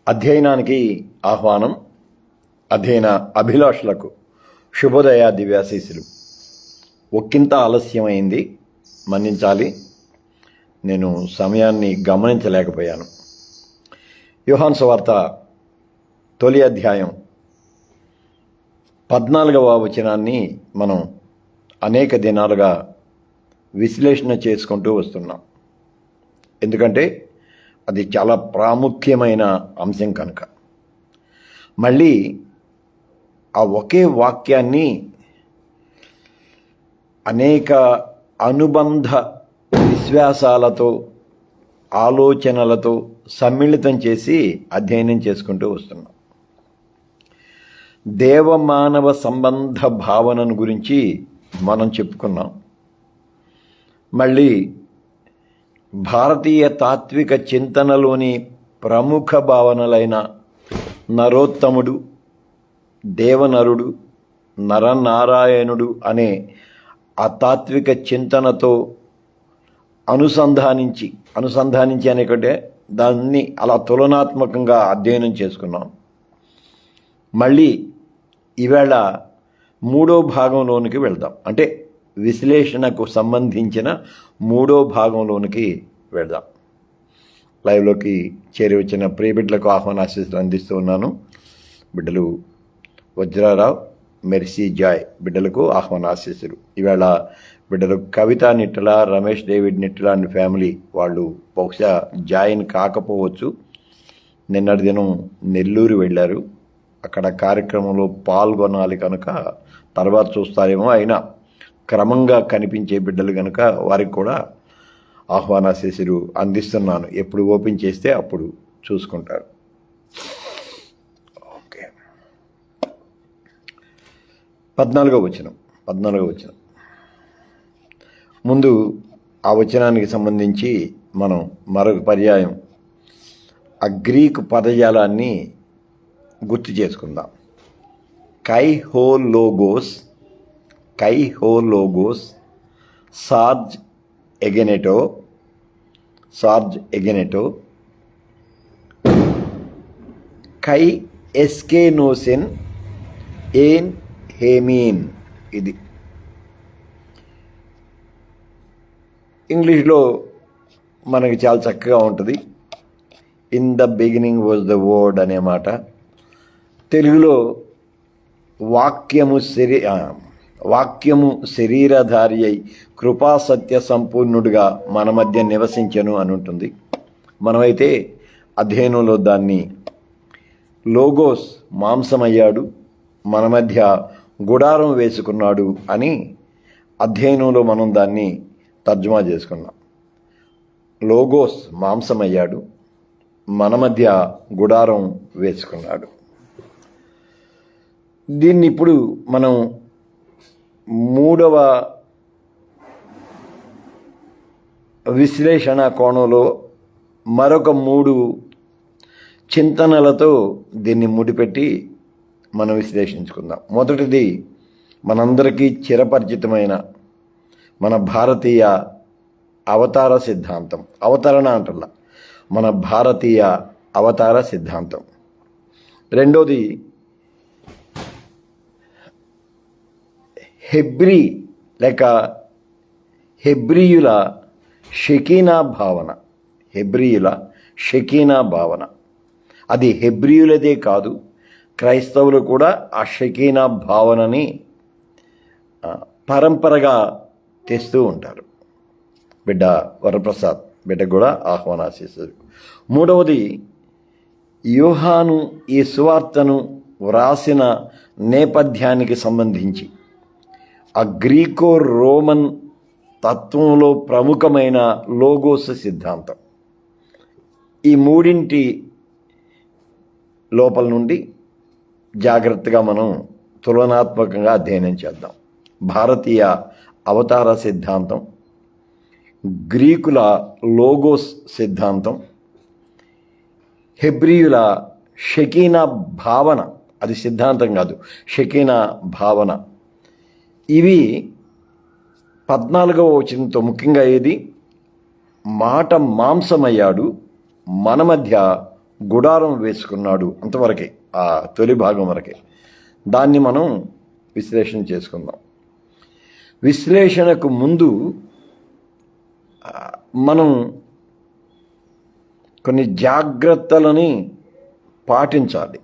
అధ్యయనానికి ఆహ్వానం. అధ్యయన అభిలాషులకు శుభోదయ దివ్యాశీస్సులు. ఒక్కింత ఆలస్యమైంది, మన్నించాలి. నేను సమయాన్ని గమనించలేకపోయాను. యోహాను సువార్త తొలి అధ్యాయం 14వ వచనాన్ని మనం అనేక దినాలుగా విశ్లేషణ చేసుకుంటూ వస్తున్నాం. ఎందుకంటే అది చాలా ప్రాముఖ్యమైన అంశం కనుక. మళ్ళీ ఆ ఒకే వాక్యాన్ని అనేక అనుబంధ విశ్వాసాలతో, ఆలోచనలతో సమ్మిళితం చేసి అధ్యయనం చేసుకుంటూ వస్తున్నాం. దేవమానవ సంబంధ భావనను గురించి మనం చెప్పుకున్నాం. మళ్ళీ భారతీయ తాత్విక చింతనలోని ప్రముఖ భావనలైన నరోత్తముడు, దేవనరుడు, నరనారాయణుడు అనే ఆ తాత్విక చింతనతో అనుసంధానించి అనేకంటే దాన్ని అలా తులనాత్మకంగా అధ్యయనం చేసుకున్నాం. మళ్ళీ ఈవేళ 3వ భాగంలోనికి వెళ్దాం. అంటే విశ్లేషణకు సంబంధించిన 3వ భాగంలోనికి వెళ్దాం. లైవ్లోకి చేరి వచ్చిన ప్రియ బిడ్డలకు ఆహ్వానాశీస్సులు అందిస్తూ ఉన్నాను. బిడ్డలు వజ్రారావు, మెర్సీ జాయ్ బిడ్డలకు ఆహ్వానాశీస్సులు. ఈవేళ బిడ్డలు కవిత Nittala, Ramesh David Nittala and family వాళ్ళు బహుశా జాయిన్ కాకపోవచ్చు. నిన్నటి దినం నెల్లూరు వెళ్ళారు. అక్కడ కార్యక్రమంలో పాల్గొనాలి కనుక తర్వాత చూస్తారేమో. అయినా క్రమంగా కనిపించే బిడ్డలు కనుక వారికి కూడా ఆహ్వానాశీస్సులు అందిస్తున్నాను. ఎప్పుడు ఓపెన్ చేస్తే అప్పుడు చూసుకుంటారు. ఓకే, 14వ వచనం. ముందు ఆ వచనానికి సంబంధించి మనం మరొక పర్యాయం ఆ గ్రీకు పదజాలాన్ని గుర్తు చేసుకుందాం. కైహోలోగోస్, సార్జ్ ఎగెనెటో, కై ఎస్కేనోసెన్, ఏన్ హేమీన్. ఇది ఇంగ్లీష్లో మనకి చాలా చక్కగా ఉంటుంది. In the beginning was the word అనే మాట. తెలుగులో వాక్యము శరీరధారి అయి కృపాసత్య సంపూర్ణుడిగా మన మధ్య నివసించెను అని ఉంటుంది. మనమైతే అధ్యయనంలో దాన్ని లోగోస్ మాంసమయ్యాడు, మన మధ్య గుడారం వేసుకున్నాడు అని అధ్యయనంలో మనం దాన్ని తర్జుమా చేసుకున్నాం. లోగోస్ మాంసమయ్యాడు, మన మధ్య గుడారం వేసుకున్నాడు. దీన్ని ఇప్పుడు మనం 3వ విశ్లేషణ కోణంలో మరొక 3 చింతనలతో దీన్ని ముడిపెట్టి మనం విశ్లేషించుకుందాం. మొదటిది మనందరికీ చిరపరిచితమైన మన భారతీయ అవతార సిద్ధాంతం. అవతరణ అంటల్లా, మన భారతీయ అవతార సిద్ధాంతం. రెండోది హెబ్రీయుల షకీనా భావన. అది హెబ్రీయులదే కాదు, క్రైస్తవులు కూడా ఆ షకీనా భావనని పరంపరగా తెస్తూ ఉంటారు. బిడ్డ వరప్రసాద్ బిడ్డ కూడా ఆహ్వానాశీస్సులు. మూడవది యోహాను ఈ సువార్తను వ్రాసిన నేపథ్యానికి సంబంధించి ఆ గ్రీకో రోమన్ తత్వంలో ప్రముఖమైన లోగోస్ సిద్ధాంతం. ఈ 3 లోపల నుండి జాగ్రత్తగా మనం తులనాత్మకంగా అధ్యయనం చేద్దాం. భారతీయ అవతార సిద్ధాంతం, గ్రీకుల లోగోస్ సిద్ధాంతం, హెబ్రీయుల షకీనా భావన. అది సిద్ధాంతం కాదు, షకీనా భావన. ఇవి 14వ వచనంతో ముఖ్యంగా ఏది మాట మాంసమయ్యాడు, మన మధ్య గుడారం వేసుకున్నాడు, అంతవరకే, ఆ తొలి భాగం వరకే. దాన్ని మనం విశ్లేషణ చేసుకుందాం. విశ్లేషణకు ముందు మనం కొన్ని జాగ్రత్తలని పాటించాలి.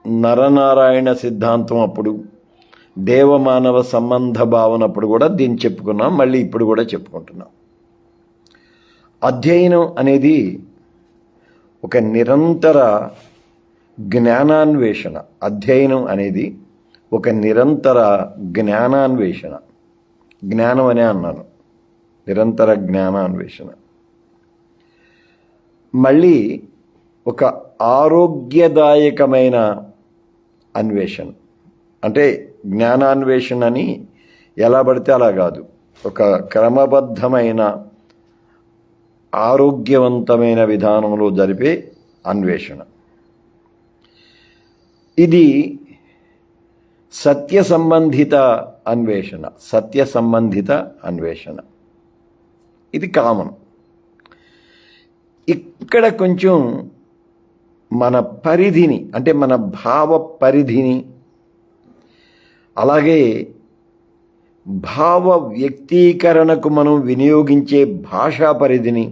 నరనారాయణ సిద్ధాంతం అప్పుడు, దేవమానవ సంబంధ భావన అప్పుడు కూడా దీన్ని చెప్పుకున్నాం, మళ్ళీ ఇప్పుడు కూడా చెప్పుకుంటున్నాం. అధ్యయనం అనేది ఒక నిరంతర జ్ఞానాన్వేషణ. అధ్యయనం అనేది ఒక నిరంతర జ్ఞానాన్వేషణ. జ్ఞానం అనే అన్నాను, నిరంతర జ్ఞానాన్వేషణ. మళ్ళీ ఒక ఆరోగ్యదాయకమైన అన్వేషణ. అంటే జ్ఞానాన్వేషణ అని ఎలా పడితే అలా కాదు, ఒక క్రమబద్ధమైన ఆరోగ్యవంతమైన విధానంలో జరిపే అన్వేషణ. ఇది సత్య సంబంధిత అన్వేషణ. సత్య సంబంధిత అన్వేషణ ఇది కామన్. ఇక్కడ కొంచెం మన పరిధిని, అంటే మన భావ పరిధిని, అలాగే భావ వ్యక్తీకరణకు మనం వినియోగించే భాషా పరిధిని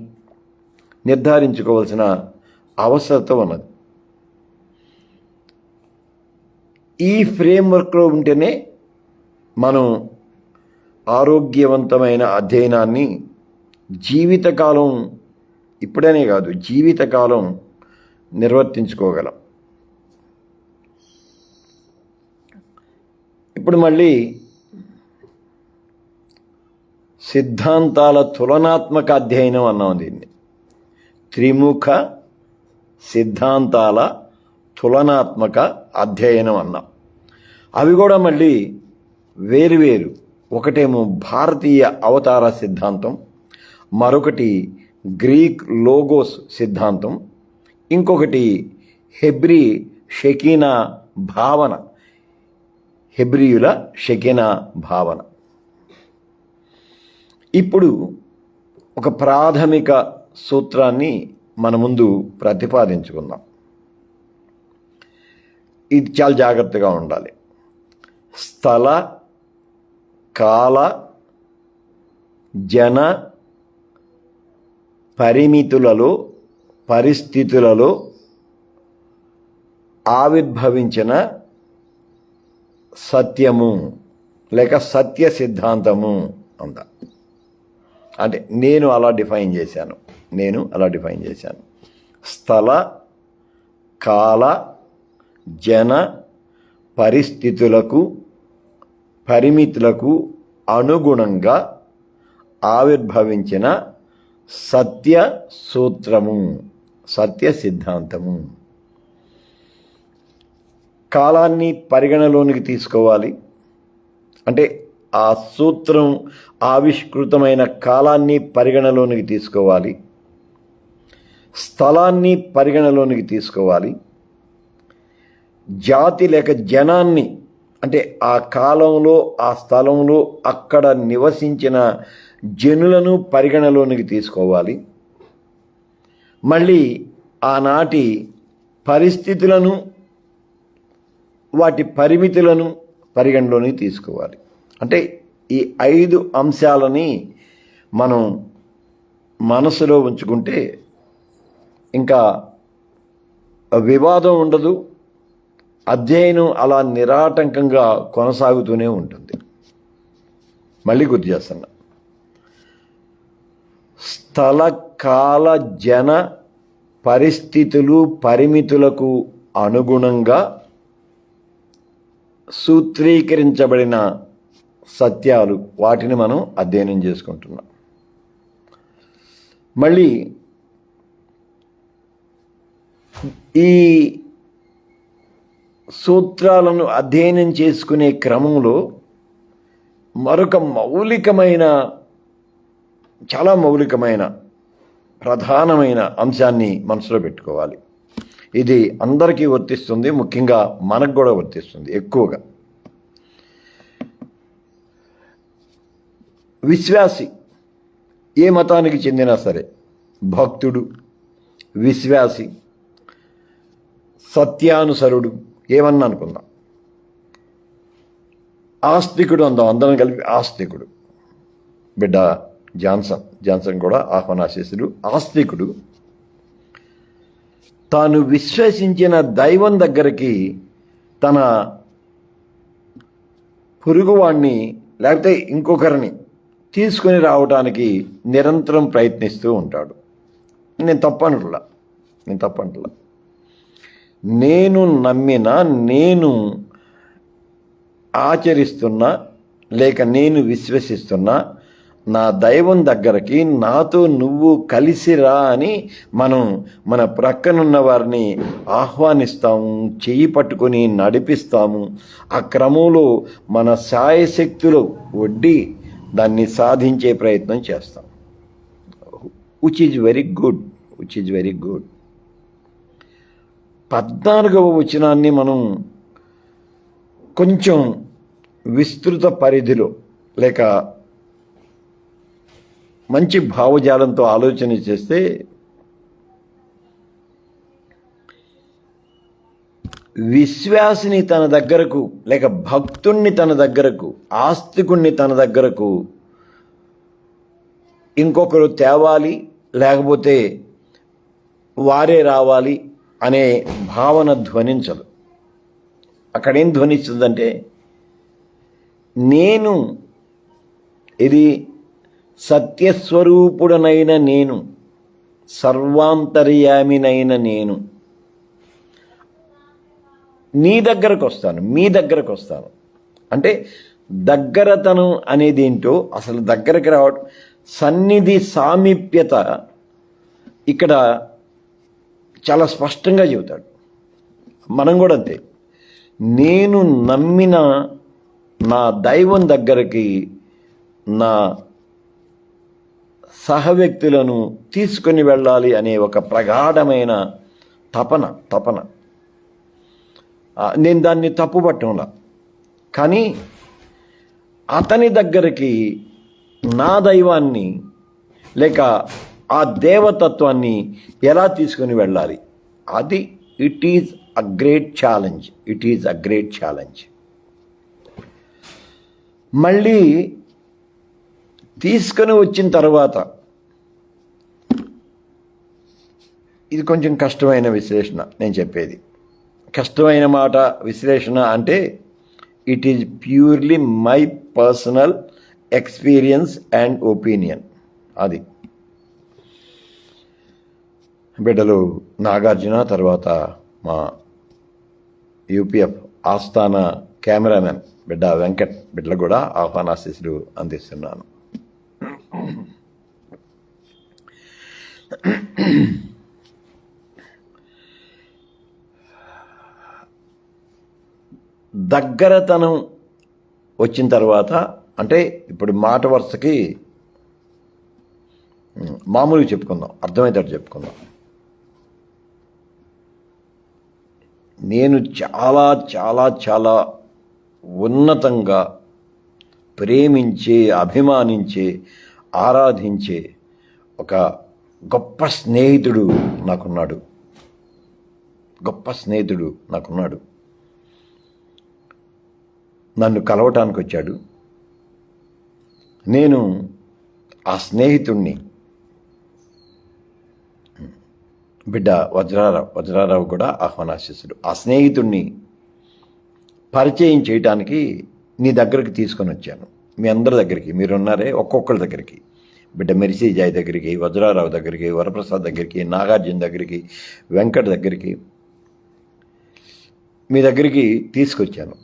నిర్ధారించుకోవాల్సిన అవసరం ఉన్నది. ఈ ఫ్రేమ్వర్క్లో ఉంటేనే మనం ఆరోగ్యవంతమైన అధ్యయనాన్ని జీవితకాలం, ఇప్పుడనే కాదు జీవితకాలం నిర్వర్తించుకోగలం. ఇప్పుడు మళ్ళీ సిద్ధాంతాల తులనాత్మక అధ్యయనం అన్నాం దీన్ని. త్రిముఖ సిద్ధాంతాల తులనాత్మక అధ్యయనం అన్నాం. అవి కూడా మళ్ళీ వేరువేరు. ఒకటేమో భారతీయ అవతార సిద్ధాంతం, మరొకటి గ్రీక్ లోగోస్ సిద్ధాంతం, ఇంకొకటి హెబ్రీ షెకీనా భావన, హెబ్రియుల షెకీనా భావన. ఇప్పుడు ఒక ప్రాథమిక సూత్రాన్ని మన ముందు ప్రతిపాదించుకుందాం. ఇది చాలా జాగ్రత్తగా ఉండాలి. స్థల, కాల, జన పరిమితులలో, పరిస్థితులలో ఆవిర్భవించిన సత్యము లేక సత్య సిద్ధాంతము అంద. అంటే నేను అలా డిఫైన్ చేశాను. స్థల, కాల, జన పరిస్థితులకు, పరిమితులకు అనుగుణంగా ఆవిర్భవించిన సత్య సూత్రము, సత్య సిద్ధాంతము. కాలాన్ని పరిగణలోనికి తీసుకోవాలి. అంటే ఆ సూత్రం ఆవిష్కృతమైన కాలాన్ని పరిగణలోనికి తీసుకోవాలి, స్థలాన్ని పరిగణలోనికి తీసుకోవాలి, జాతి లేక జనాన్ని, అంటే ఆ కాలంలో ఆ స్థలంలో అక్కడ నివసించిన జనులను పరిగణలోనికి తీసుకోవాలి. మళ్ళీ ఆనాటి పరిస్థితులను, వాటి పరిమితులను పరిగణలోనికి తీసుకోవాలి. అంటే ఈ 5 అంశాలని మనం మనసులో ఉంచుకుంటే ఇంకా వివాదం ఉండదు. అధ్యయనం అలా నిరాటంకంగా కొనసాగుతూనే ఉంటుంది. మళ్ళీ గుర్తు చేస్తున్నా. స్థల, కాల, జన పరిస్థితులు, పరిమితులకు అనుగుణంగా సూత్రీకరించబడిన సత్యాలు, వాటిని మనం అధ్యయనం చేసుకుంటున్నాం. మళ్ళీ ఈ సూత్రాలను అధ్యయనం చేసుకునే క్రమంలో మరొక చాలా మౌలికమైన ప్రధానమైన అంశాన్ని మనసులో పెట్టుకోవాలి. ఇది అందరికీ వర్తిస్తుంది, ముఖ్యంగా మనకు కూడా వర్తిస్తుంది ఎక్కువగా. విశ్వాసి ఏ మతానికి చెందినా సరే, భక్తుడు, విశ్వాసి, సత్యానుసరుడు, ఏమన్నా అనుకుందాం, ఆస్తికుడు అందాం, అందరం కలిపి ఆస్తికుడు. బిడ్డ జాన్సన్ కూడా ఆహ్వానాశీస్సుడు. ఆస్తికుడు తాను విశ్వసించిన దైవం దగ్గరికి తన పొరుగువాణ్ణి లేకపోతే ఇంకొకరిని తీసుకొని రావడానికి నిరంతరం ప్రయత్నిస్తూ ఉంటాడు. నేను తప్పనట్లా. నేను నమ్మిన, నేను ఆచరిస్తున్నా లేక నేను విశ్వసిస్తున్నా నా దైవం దగ్గరికి నాతో నువ్వు కలిసిరా అని మనం మన ప్రక్కనున్న వారిని ఆహ్వానిస్తాము, చెయ్యి పట్టుకొని నడిపిస్తాము. ఆ క్రమంలో మన శాయశక్తులు ఒడ్డి దాన్ని సాధించే ప్రయత్నం చేస్తాం. Which is very good. 14వ వచనాన్ని మనం కొంచెం విస్తృత పరిధిలో లేక మంచి భావజాలంతో ఆలోచన చేస్తే, విశ్వాసిని తన దగ్గరకు లేక భక్తుణ్ణి తన దగ్గరకు, ఆస్తికుణ్ణి తన దగ్గరకు ఇంకొకరు తేవాలి లేకపోతే వారే రావాలి అనే భావన ధ్వనించదు. అక్కడేం ధ్వనిస్తుందంటే, నేను, ఇది సత్యస్వరూపుడనైన నేను, సర్వాంతర్యామినైన నేను నీ దగ్గరకు వస్తాను, మీ దగ్గరకు వస్తాను. అంటే దగ్గరతనం అనేది ఏంటో, అసలు దగ్గరకు రావడం, సన్నిధి సామీప్యత ఇక్కడ చాలా స్పష్టంగా చెబుతాడు. మనం కూడా అంతే. నేను నమ్మిన నా దైవం దగ్గరికి నా సహవ్యక్తులను తీసుకొని వెళ్ళాలి అనే ఒక ప్రగాఢమైన తపన. నేను దాన్ని తప్పుపట్టంలా, కానీ అతని దగ్గరికి నా దైవాన్ని లేక ఆ దేవతత్వాన్ని ఎలా తీసుకొని వెళ్ళాలి, అది it is a great challenge. మళ్ళీ తీసుకొని వచ్చిన తర్వాత ఇది కొంచెం కష్టమైన విశ్లేషణ నేను చెప్పేది. కష్టమైన మాట విశ్లేషణ అంటే it is purely my personal experience and opinion. అది బిడ్డలు నాగార్జున, తర్వాత మా యూపీఎఫ్ ఆస్థాన కెమెరామెన్ బిడ్డ వెంకట్ బిడ్డలు కూడా ఆహ్వానాశీస్సులు అందిస్తున్నాను. దగ్గరతనం వచ్చిన తర్వాత అంటే ఇప్పుడు మాట వరుసకి మామూలుగా చెప్పుకుందాం, అర్థమయ్యేటట్టు చెప్పుకుందాం. నేను చాలా చాలా చాలా ఉన్నతంగా ప్రేమించే, అభిమానించే, ఆరాధించే ఒక గొప్ప స్నేహితుడు నాకున్నాడు. నన్ను కలవటానికి వచ్చాడు. నేను ఆ స్నేహితుణ్ణి, బిడ్డ వజ్రారావు కూడా ఆహ్వానాశిస్సుడు, ఆ స్నేహితుణ్ణి పరిచయం చేయటానికి నీ దగ్గరికి తీసుకొని వచ్చాను. మీ అందరి దగ్గరికి, మీరున్నారే ఒక్కొక్కరి దగ్గరికి, బిడ్డ మెరిసి జాయ్ దగ్గరికి, వజ్రారావు దగ్గరికి, వరప్రసాద్ దగ్గరికి, నాగార్జున దగ్గరికి, వెంకట్ దగ్గరికి, మీ దగ్గరికి తీసుకొచ్చాను.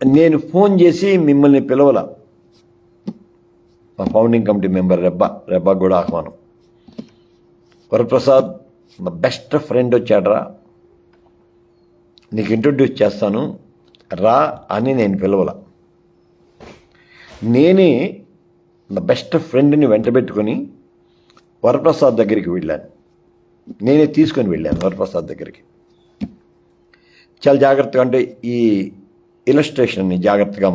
నేను ఫోన్ చేసి మిమ్మల్ని పిలవలా. మా ఫౌండింగ్ కమిటీ మెంబర్ రెబ్బా కూడా ఆహ్వానం. వరప్రసాద్ నా బెస్ట్ ఫ్రెండ్ వచ్చాడరా, నీకు ఇంట్రొడ్యూస్ చేస్తాను రా అని నేను పిలవలా. నేనే నా బెస్ట్ ఫ్రెండ్ని వెంటబెట్టుకొని వరప్రసాద్ దగ్గరికి వెళ్ళాను. నేనే తీసుకొని వెళ్ళాను వరప్రసాద్ దగ్గరికి. చాలా జాగ్రత్తగా, అంటే ఈ ఇలస్ట్రేషన్ని జాగ్రత్తగా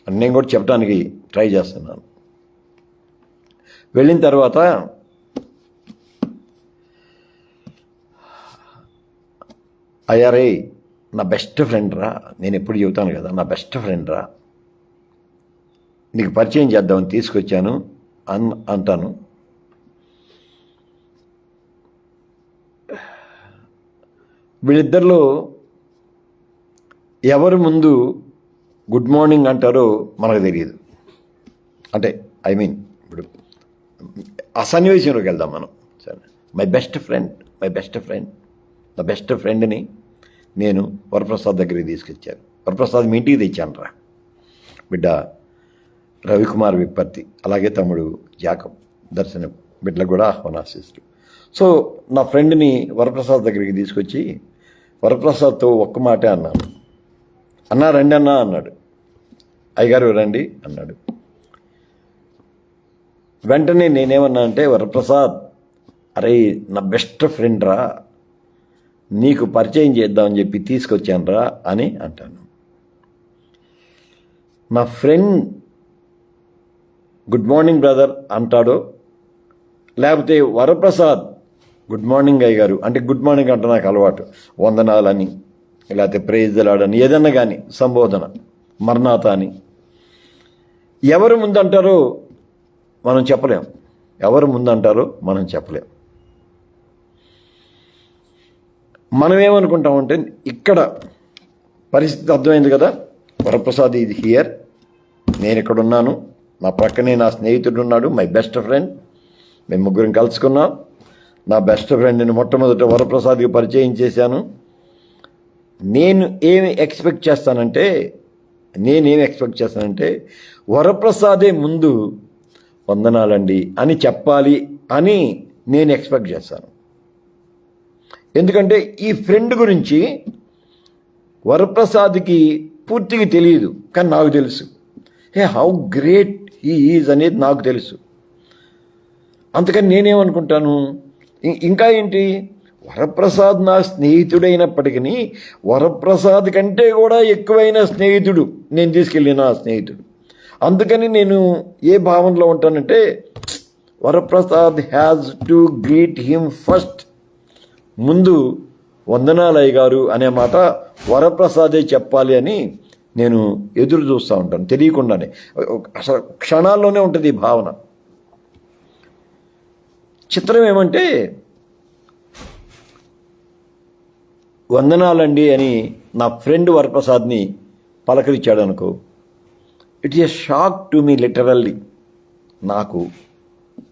నేను కూడా చెప్పడానికి ట్రై చేస్తున్నాను. వెళ్ళిన తర్వాత అయ్యారే నా బెస్ట్ ఫ్రెండ్ రా, నేను ఎప్పుడు చెబుతాను కదా, నా బెస్ట్ ఫ్రెండ్ రా, నీకు పరిచయం చేద్దామని తీసుకొచ్చాను అంటాను. వీళ్ళిద్దరిలో ఎవరు ముందు గుడ్ మార్నింగ్ అంటారో మనకు తెలియదు. అంటే ఇప్పుడు ఆ సన్నివేశంలోకి వెళ్దాం మనం. సరే, మై బెస్ట్ ఫ్రెండ్ నా బెస్ట్ ఫ్రెండ్ని నేను వరప్రసాద్ దగ్గరికి తీసుకొచ్చాను. వరప్రసాద్ మీ ఇంటికి తెచ్చాను రా బిడ్డ, రవికుమార్ విప్పర్తి, అలాగే తమ్ముడు జాకబ్ దర్శనం బిడ్డలకు కూడా ఆహ్వానాశిస్తులు. సో నా ఫ్రెండ్ని వరప్రసాద్ దగ్గరికి తీసుకొచ్చి వరప్రసాద్తో ఒక్క మాటే అన్నాను. అన్నా రండి అన్నా అన్నాడు. అయ్యగారు రండి అన్నాడు. వెంటనే నేనేమన్నా అంటే, వరప్రసాద్ అరే నా బెస్ట్ ఫ్రెండ్ రా, నీకు పరిచయం చేద్దామని చెప్పి తీసుకొచ్చాను రా అని అంటాను. నా ఫ్రెండ్ గుడ్ మార్నింగ్ బ్రదర్ అంటాడో, లేకపోతే వరప్రసాద్ గుడ్ మార్నింగ్ అయ్యగారు అంటే, గుడ్ మార్నింగ్ అంటే నాకు అలవాటు, వందనాలని లేకపోతే ప్రైజ్ లాడని ఏదన్నా కానీ సంబోధన, మర్నాథ అని ఎవరు ముందంటారో మనం చెప్పలేం. మనం ఏమనుకుంటామంటే, ఇక్కడ పరిస్థితి అర్థమైంది కదా, వరప్రసాద్ ఇది హియర్, నేను ఇక్కడ ఉన్నాను, నా పక్కనే నా స్నేహితుడు ఉన్నాడు, మై బెస్ట్ ఫ్రెండ్, మేము ముగ్గురం కలుసుకున్నాం. నా బెస్ట్ ఫ్రెండ్ని మొట్టమొదట వరప్రసాద్కి పరిచయం చేశాను. నేనేమి ఎక్స్పెక్ట్ చేస్తానంటే వరప్రసాదే ముందు వందనాలండి అని చెప్పాలి అని నేను ఎక్స్పెక్ట్ చేస్తాను. ఎందుకంటే ఈ ఫ్రెండ్ గురించి వరప్రసాద్కి పూర్తిగా తెలియదు, కానీ నాకు తెలుసు. హౌ గ్రేట్ హీ ఈజ్ అనేది నాకు తెలుసు. అందుకని నేనేమనుకుంటాను, ఇంకా ఏంటి, వరప్రసాద్ నా స్నేహితుడైనప్పటికీ వరప్రసాద్ కంటే కూడా ఎక్కువైన స్నేహితుడు నేను తీసుకెళ్ళిన స్నేహితుడు. అందుకని నేను ఏ భావనలో ఉంటానంటే, Varaprasad has to greet him first, ముందు వందనాలయ్య గారు అనే మాట వరప్రసాదే చెప్పాలి అని నేను ఎదురు చూస్తూ ఉంటాను, తెలియకుండానే. అసలు క్షణాల్లోనే ఉంటుంది ఈ భావన. చిత్రం ఏమంటే, వందనాలండి అని నా ఫ్రెండ్ వరప్రసాద్ని పలకరించాడు అనుకో, it is a shock to me literally. నాకు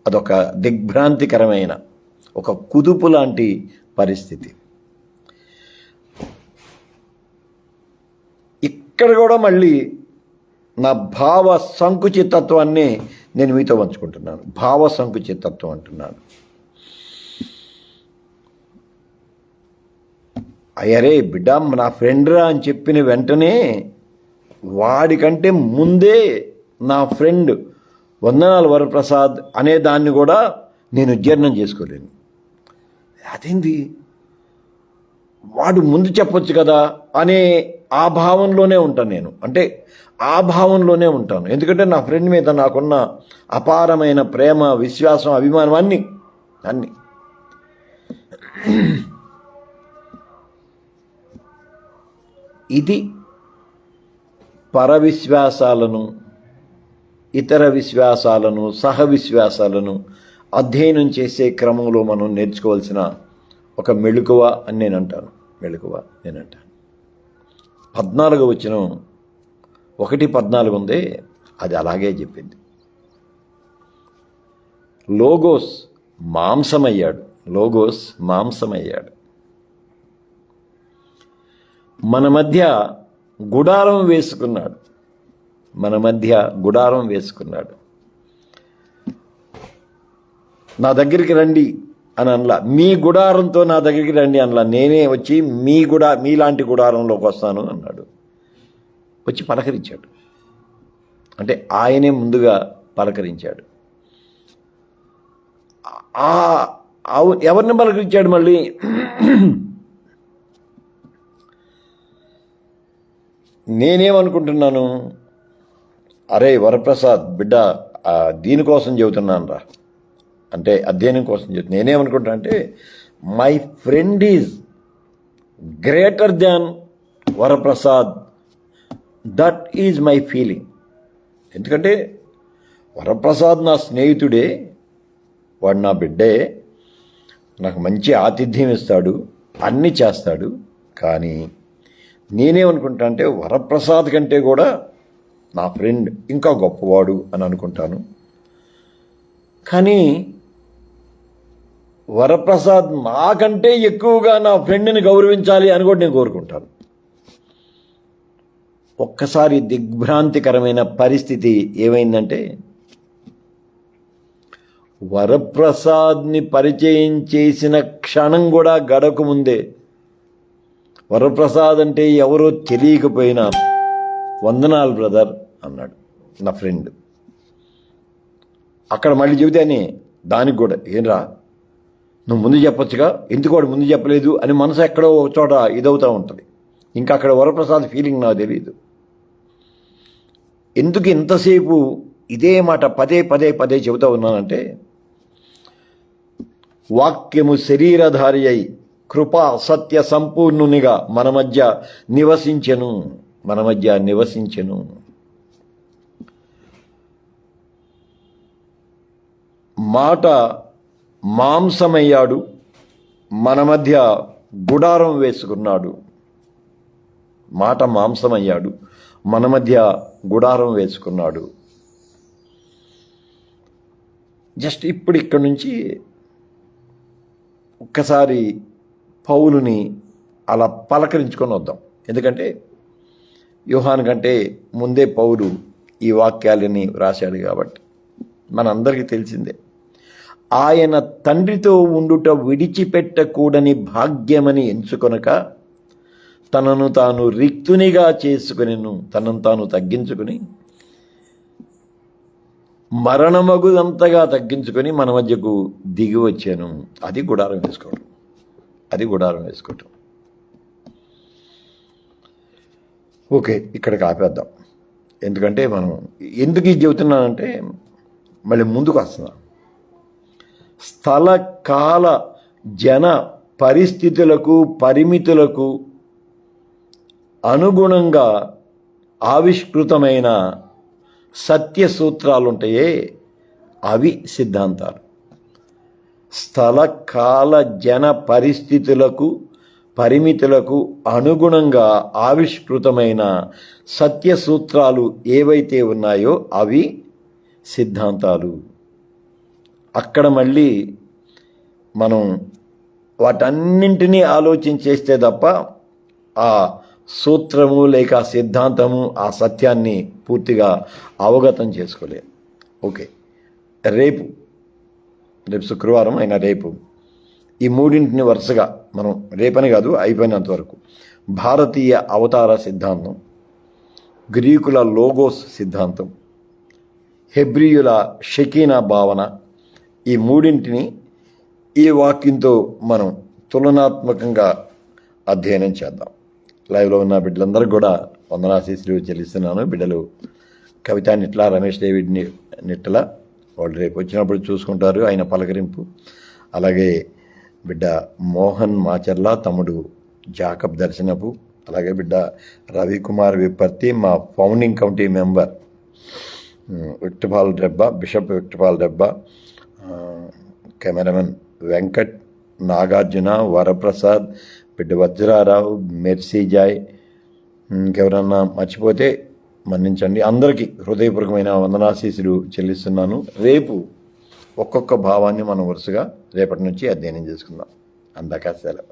అదొక దిగ్భ్రాంతికరమైన ఒక కుదుపు లాంటి పరిస్థితి. ఇక్కడ కూడా మళ్ళీ నా భావ సంకుచితత్వాన్ని నేను మీతో పంచుకుంటున్నాను. భావ సంకుచితత్వం అంటున్నాను. అయ్యరే బిడ్డ నా ఫ్రెండ్ రా అని చెప్పిన వెంటనే వాడికంటే ముందే నా ఫ్రెండ్ వందనాలు వరప్రసాద్ అనే దాన్ని కూడా నేను జీర్ణం చేసుకోలేను. అదేంది, వాడు ముందు చెప్పొచ్చు కదా అనే ఆ భావంలోనే ఉంటాను నేను. అంటే ఆ భావంలోనే ఉంటాను. ఎందుకంటే నా ఫ్రెండ్ మీద నాకున్న అపారమైన ప్రేమ, విశ్వాసం, అభిమానం అన్నీ ఇది పరవిశ్వాసాలను, ఇతర విశ్వాసాలను, సహ విశ్వాసాలను అధ్యయనం చేసే క్రమంలో మనం నేర్చుకోవాల్సిన ఒక మెళుకువ అని నేను అంటాను. 14వ వచనం 1:14 ఉంది, అది అలాగే చెప్పింది. లోగోస్ మాంసమయ్యాడు, మన మధ్య గుడారం వేసుకున్నాడు. నా దగ్గరికి రండి అని అనలా, మీ గుడారంతో నా దగ్గరికి రండి అనలా, నేనే వచ్చి మీలాంటి గుడారంలోకి వస్తాను అన్నాడు. వచ్చి పలకరించాడు. అంటే ఆయనే ముందుగా పలకరించాడు. ఎవరిని పలకరించాడు మళ్ళీ? నేనేమనుకుంటున్నాను, అరే వరప్రసాద్ బిడ్డ, దీనికోసం చెబుతున్నాను రా, అంటే అధ్యయనం కోసం చెబుతున్నాను. నేనేమనుకుంటా అంటే my friend is greater than Varaprasad, that is my feeling. ఎందుకంటే వరప్రసాద్ నా స్నేహితుడే, వాడు నా బిడ్డే, నాకు మంచి ఆతిథ్యం ఇస్తాడు, అన్నీ చేస్తాడు. కానీ నేనేమనుకుంటా అంటే వరప్రసాద్ కంటే కూడా నా ఫ్రెండ్ ఇంకా గొప్పవాడు అని అనుకుంటాను. కానీ వరప్రసాద్ నాకంటే ఎక్కువగా నా ఫ్రెండ్ని గౌరవించాలి అని కూడా నేను కోరుకుంటాను. ఒక్కసారి దిగ్భ్రాంతికరమైన పరిస్థితి ఏమైందంటే, వరప్రసాద్ని పరిచయం చేసిన క్షణం కూడా గడకు ముందే వరప్రసాద్ అంటే ఎవరో తెలియకపోయినా వందనాలు బ్రదర్ అన్నాడు నా ఫ్రెండ్. అక్కడ మళ్ళీ చెబితేనే దానికి కూడా ఏంరా నువ్వు ముందు చెప్పొచ్చుగా, ఎందుకు వాడు ముందు చెప్పలేదు అని మనసు ఎక్కడో ఒక చోట ఇదవుతూ ఉంటుంది. ఇంకా అక్కడ వరప్రసాద్ ఫీలింగ్ నాకు తెలియదు. ఎందుకు ఇంతసేపు ఇదే మాట పదే పదే పదే చెబుతూ ఉన్నానంటే, వాక్యము శరీరధారి అయి కృపా సత్య సంపూర్ణునిగా మన మధ్య నివసించెను. మాట మాంసమయ్యాడు, మన మధ్య గుడారం వేసుకున్నాడు. మాట మాంసమయ్యాడు, మన మధ్య గుడారం వేసుకున్నాడు. జస్ట్ ఇప్పుడు ఇక్కడి నుంచి ఒక్కసారి పౌలుని అలా పలకరించుకొని వద్దాం. ఎందుకంటే యోహాను కంటే ముందే పౌలు ఈ వాక్యాలని వ్రాశాడు కాబట్టి మనందరికీ తెలిసిందే. ఆయన తండ్రితో ఉండుట విడిచిపెట్టకూడని భాగ్యమని ఎంచుకొనక తనను తాను రిక్తునిగా చేసుకునిను, తనను తాను తగ్గించుకుని మరణమగుదంతగా తగ్గించుకొని మన మధ్యకు దిగి వచ్చాను. అది గుడారం వేసుకోవటం. ఓకే, ఇక్కడికి ఆపేద్దాం. ఎందుకంటే మనం ఎందుకు ఇది చెబుతున్నానంటే మళ్ళీ ముందుకు వస్తున్నాం. స్థల కాల జన పరిస్థితులకు పరిమితులకు అనుగుణంగా ఆవిష్కృతమైన సత్య సూత్రాలు ఉంటాయే, అవి సిద్ధాంతాలు. స్థల కాల జన పరిస్థితులకు పరిమితులకు అనుగుణంగా ఆవిష్కృతమైన సత్య సూత్రాలు ఏవైతే ఉన్నాయో అవి సిద్ధాంతాలు. అక్కడ మళ్ళీ మనం వాటన్నింటినీ ఆలోచించేస్తే తప్ప ఆ సూత్రము లేక సిద్ధాంతము ఆ సత్యాన్ని పూర్తిగా అవగతం చేసుకోలేము. ఓకే, రేపు శుక్రవారం అయినా రేపు ఈ మూడింటిని వరుసగా మనం రేపని కాదు అయిపోయినంత వరకు భారతీయ అవతార సిద్ధాంతం, గ్రీకుల లోగోస్ సిద్ధాంతం, హెబ్రియుల షకీనా భావన, ఈ మూడింటిని ఈ వాక్యంతో మనం తులనాత్మకంగా అధ్యయనం చేద్దాం. లైవ్లో ఉన్న బిడ్డలందరికీ కూడా వందనాశీస్సులు చెల్లిస్తున్నాను. బిడ్డలు కవిత నిట్ల, రమేష్ డేవిడ్ నిట్ల, వాళ్ళు రేపు వచ్చినప్పుడు చూసుకుంటారు ఆయన పలకరింపు. అలాగే బిడ్డ మోహన్ మాచర్ల, తమ్ముడు జాకబ్ దర్శనపు, అలాగే బిడ్డ రవికుమార్ విప్పర్తి, మా founding committee member Victor Paul Debba, bishop Victor Paul Debba, cameraman Venkat, Nagarjuna, Varaprasad, Bidda Vajrarao, mercy Joy, ఇంకెవరన్నా మర్చిపోతే మన్నించండి. అందరికీ హృదయపూర్వకమైన వందనాశీస్సులు చెల్లిస్తున్నాను. రేపు ఒక్కొక్క భావాన్ని మనం వరుసగా రేపటి నుంచి అధ్యయనం చేసుకుందాం. అందాక సెలవు.